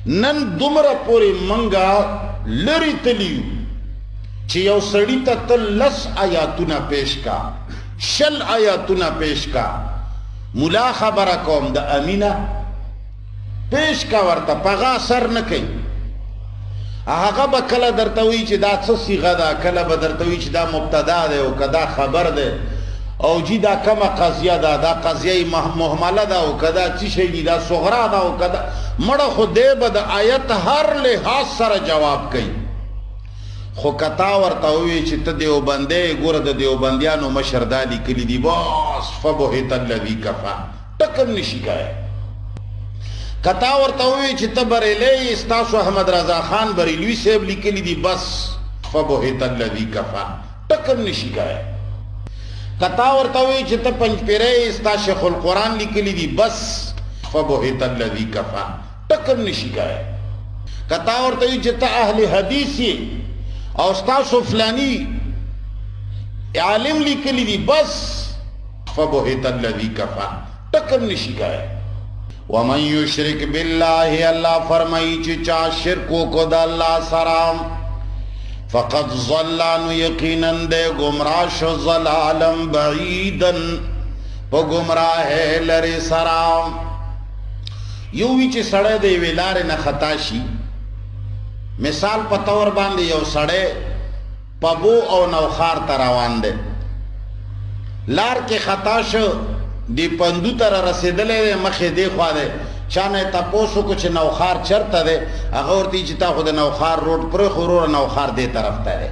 نن دومره پورې منګه لري تلیو چې یو سړی ته ته 10 آیاتونه پیش کا، 20 آیاتونه پیش کا، ملا خبره کوم د امینه پیش کا ورته پغا اثر نه کوي. هغه به کله درته وایي چې دا څه صیغه ده، کله به درته وایي چې دا مبتدا ده او که دا خبر ده، او جی دا کمه قضیه ده، دا قضیه مهمله ده، او که دا څه شی دي، دا صغرا ده، او که دا مړه خو دی به د آیت هر لحاظ سره جواب کوي. خو کتا ورته ووایي چې ته دیوبندی ګوره د دیوبندیانو مشر دا لیکلي دي، بس فبهت الذي کفر، ټکم نشي کوی. کتا ورته ووایي چې ته بریلی ستاسو احمد رضا خان بریلوي صاحب لیکلي دي، بس فبهت الذي کفر، ټکم نشي کوی. کتا ورته ووایي چې ته پنجپیری ستا شیخ القرآن لیکلي دي، بس فبهت الذي کفر، ټکم نشي کوی. کتا ورته ووایي چې ته اهل حدیث یې او ستاسو فلانی عالم لیکلی دی، بس فبهت الذی کفر، ټکم نشي کوی. ومن یشرک باللہ، اللہ فرمائی چې چا شرک کو د الله سره، فقد ضل، نو یقینا دے گمراہ شو، ضلالا بعیدا، په گمراہ لري سره. یو وی چې سړی د یوې لارې نه خطا شي، مثال په طور باندې یو سړی پبو او نوخار ته روان دی، لار کې خطا شو، دی پندو ته رسېدلی دی، مخې دی خوا دی، چا نه یې تپوس وکړو چې نوخار چېرته دی، هغه ورته وایي چې تا خو د نوخار روډ پرېښو وروره، نوخار دې طرف ته دی،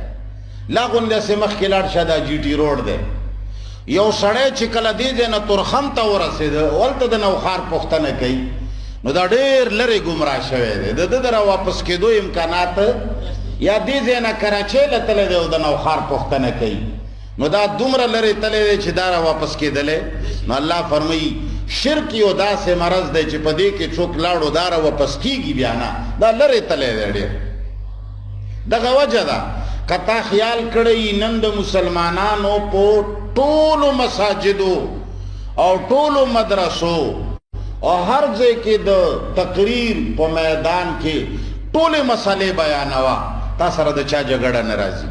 لا غوندې هسې مخکې لاړ شه، دا جي ټي روډ دی. یو سړی چې کله دې ځای نه تورخم ته ورسېده، هلته د نوخار پوښتنه کوي، نو دا ډېر لرې ګمراه شوی دی، د ده د را واپس کېدو امکانات، یا دې ځای نه کراچۍ له تللی دی او د نوخار پوښتنه کوي، نو دا دومره لرې تللی دی چې دا را واپس کېدلی. نو الله فرمایي شرک یو داسې مرض دی چې په دې کې څوک لاړو دا را واپس کېږي بیا نه، دا لرې تللی دی ډېر. دغه وجه ده که تا خیال کړی نن د مسلمانانو په ټولو مساجدو او ټولو مدرسو او هر ځای کې د تقریر په میدان کې ټولې مسلې بیانوه، تا سره د چا جګړه نه راځي.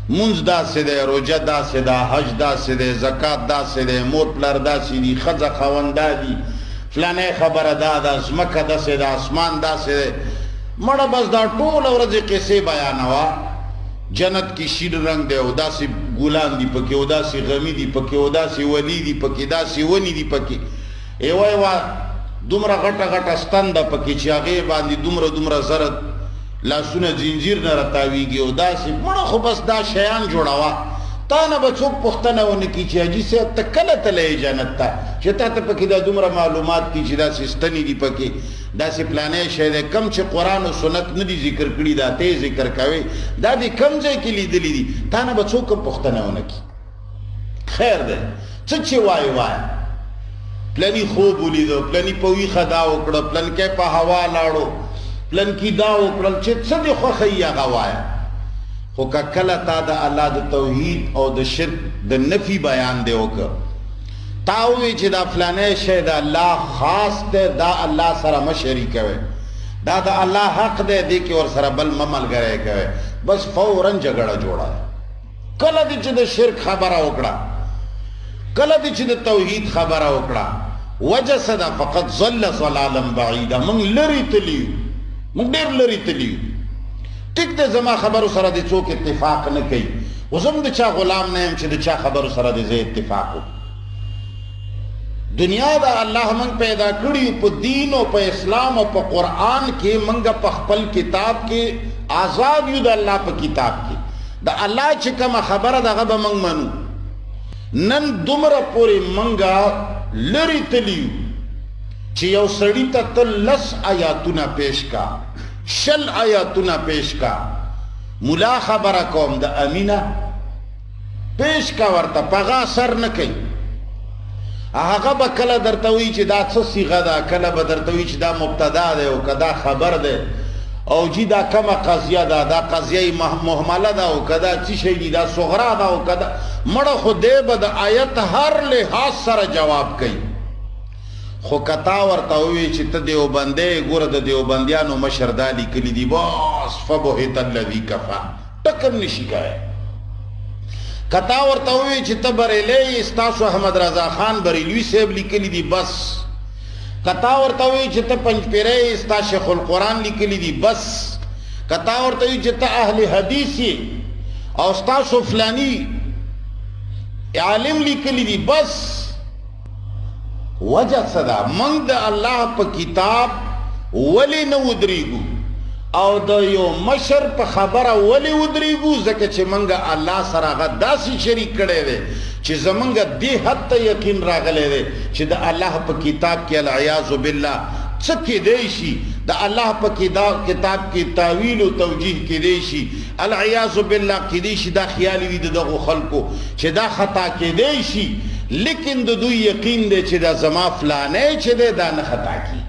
مونځ داسې دی، روژه داسې ده، حج داسې دی، زکات داسې دی، مور پلار داسې دي، ښځه خاونده دي، فلانۍ خبره دا ده، ځمکه داسې ده، اسمان داسې دی، مړه بس دا ټوله ورځې قصې بیانوه. جنت کې شین رنگ دی او داسې ګلان دي پکې، او داسې غمي دي پکې، او داسې ولی دي پکې، داسې ونې دي پکې، ایوه دومره غټه غټه ستنده پکې چې هغې باندې دومره زره لاسونه زنجیر نه راتاویږي، او داسې مړه خو بس دا شیان جوړوه. تا نه به څوک پوښتنه ونه کړي چې حاجي صاحب ته کله تللی جنت ته، چې تا ته پکې دا دومره معلومات دي چې داسې ستنې دي پکې، داسې پلانی شی دی، کم چې قرآن و سنت نه دي ذکر کړي دا ته یې ذکر کوې، دا دې کم ځای کې لیدلي دي، تا نه به څوک هم پوښتنه ونه کړي. خیر دی، څه چې وایه پلانی خوب ولیدو، پلانی په ویښه دا وکړه، پلنکی په هوا لاړو، پلنکی دا وکړل، چې څه دې خوښوي هغه وایه. خو که کله تا د الله د توحید او د شرک د نفي بیان دی وکړه، تا ووایي چې دا فلانی شی د الله خاص دی، دا الله سره مه شریکوئ، دا د الله حق دی، دې کې ورسره بل مه ملګری کوئ، بس فوراً جګړه جوړه. کله دې چې د شرک خبره وکړه، کله دې چې د توحید خبره وکړه، وجه څه ده؟ فقط ضل ضلالا بعیدا، موږ لرې تلي یو، موږ ډېر لرې تلي یو. ټیک دی، زما خبرو سره دې څوک اتفاق نه کوي، خو زه هم د چا غلام نه یم چې د چا خبرو سره دې زه اتفاق وکړم. دنیا دا الله موږ پیدا کړي په دین او په اسلام او په قرآن کې، موږ په خپل کتاب کې آزاد یو، د الله په کتاب کې د الله چې کومه خبره ده هغه به موږ منو. نن دومره پورې منګه لرې تلي یو چې یو سړي ته ته 10 آیاتونه پیش کا، 20 آیاتونه پیش کا، ملا خبره کوم د امینه پیش کا ورته، پغه اثر نه کوي. هغه به کله درته وایي چې دا څه صیغه ده، کله به درته وایي چې دا مبتدا دی او که دا خبر دی، او جی دا کمه قضیه ده، دا قضیه مهمله ده، او که دا څه شی دي، دا صغرا ده، او که دا مړه خو دی به د آیت هر لحاظ سره جواب کوي. خو کتا ورته ووایي چې ته دیوبندی ګوره د دیوبندیانو مشر دا لیکلي دي بس فبهت الذي کفر ټکر نشي کوی. کتا ورته ووایي چې ته بریلی ستاسو احمد رضا خان بریلوي صاحب لیکلي دي بس. کتا ورته ووایي چې ته پنجپیری ستا شیخ القرآن لیکلي دي بس. کتا ورته ووایي چې ته اهل حدیث یې او ستاسو فلانی عالم لیکلی دی بس. وجہ صدا منگ دا اللہ پا کتاب ولی نو ادریگو او دا یو مشر پا خبر ولی ادریگو زکر چه منگا اللہ سراغا داسی شریک کرے دے چه زمنگا دی حد تا یقین راغلے دے چه دا اللہ پا کتاب کی العیاذ باللہ چکی دیشی دا اللہ پا کتاب کی تاویل و توجیح کی دیشی العیاذ باللہ کی دیشی دا خیالی وی دا غو خلقو چه دا خطا کی دیشی لیکن دو یقین دے چه دا زما فلانے چه دے دا نخطا کی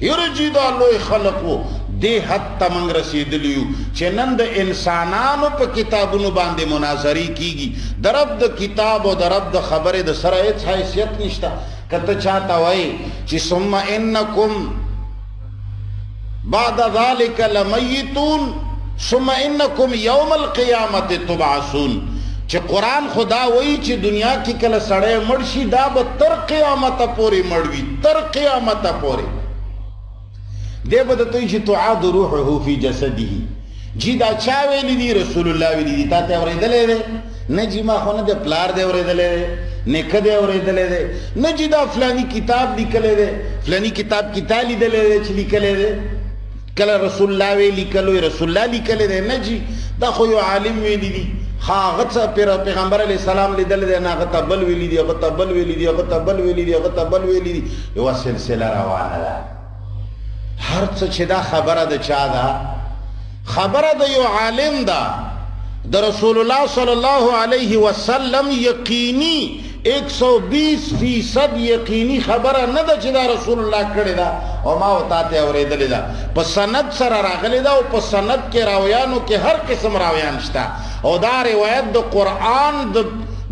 یرجی دا لوی خلقو دے حد تا منگ رسیدلیو چه نند انسانانو پا کتابونو باندے مناظری کی گی درب دا کتاب و درب دا خبر دا سرائیت حیثیت نشتا کتا چاہتا ہوئی چی ثم انکم بعد ذالک لمیتون ثم انکم یوم القیامت تبعثون. چی قرآن خدا وئی چی دنیا کی کل سڑے مرشی دا با تر قیامت پوری مروی تر قیامت پوری دے بدتوئی چی تعاد روحه فی جسدی جی دا چا ویلی دی رسول اللہ ویلی دی تا تے اوری دلے دے نجی ما خونه دے پلار دے اوری دلے دے نکھ دے اوری دلے دے نجی دا فلانی کتاب لکلے دے فلانی کتاب کتالی دلے دے چی لکلے دے کلا رسول اللہ وی لکلوی رسول اللہ لکلے دے نجی دا خویو عالم ویلی دی خواغت سا پیغمبر علیہ السلام لی دل دے نا غطا بل ویلی دی غطا بل ویلی دی غطا بل ویلی دی غطا بل ویلی دی یو سلسلہ روانا دا ہر چھ دا خبر دا چا دا خبر دا یو عالم دا دا رسول اللہ صلی اللہ علیہ وسلم یقینی 120% یقینی خبر ندا چھ دا رسول اللہ کردے دا او ما وطاتے اوری دلی دا پا سند سر راغلی دا او پا سند کے راویانو کے ہر قسم راویان شتا او دا روایت دا قرآن دا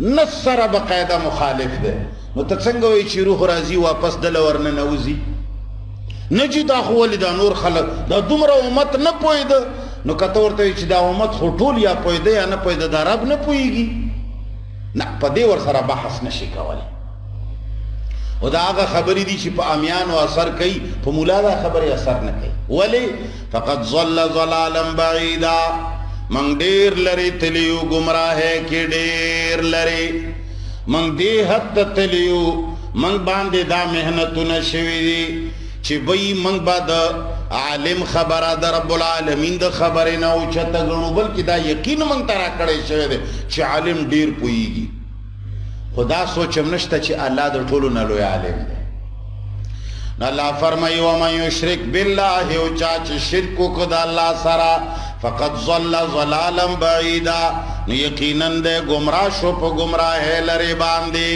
نس سر بقیدہ مخالف دے نو تسنگوئی چی روح رازی واپس دل ورن نوزی نجی دا خوالی دا نور خلق دا دمرا امت نپوئی دا نو کتورتوی چی دا امت خطول یا پوئی دا یا نپوئی دا دا رب نپوئی گی نا پا دیور سر بحث نشی کولی و دا آغا خبری دی چی پا امیان و اثر کئی پا مولا دا خبری اثر نکی ولی فقد ظل ظلالا بعیدا منگ دیر لری تلیو گمراہے کی دیر لری منگ دی حد تلیو منگ باندے دا محنتو نشوی دی چی بئی منگ با دا عالم خبرہ دا رب العالمین دا خبرنا اوچتہ گنو بلکی دا یقین منگ ترا کڑے شوی دے چی عالم دیر پوئی گی خدا سوچم نشتا چی اللہ دا ٹھولو نلوی عالم دے اللہ فرمائی ومن یشرک باللہ اوچاچ شرکو کدا اللہ سرا فقد ظل ظلالا بعیدا یقیناً دے گمراہ شو پا گمراہ لرے باندے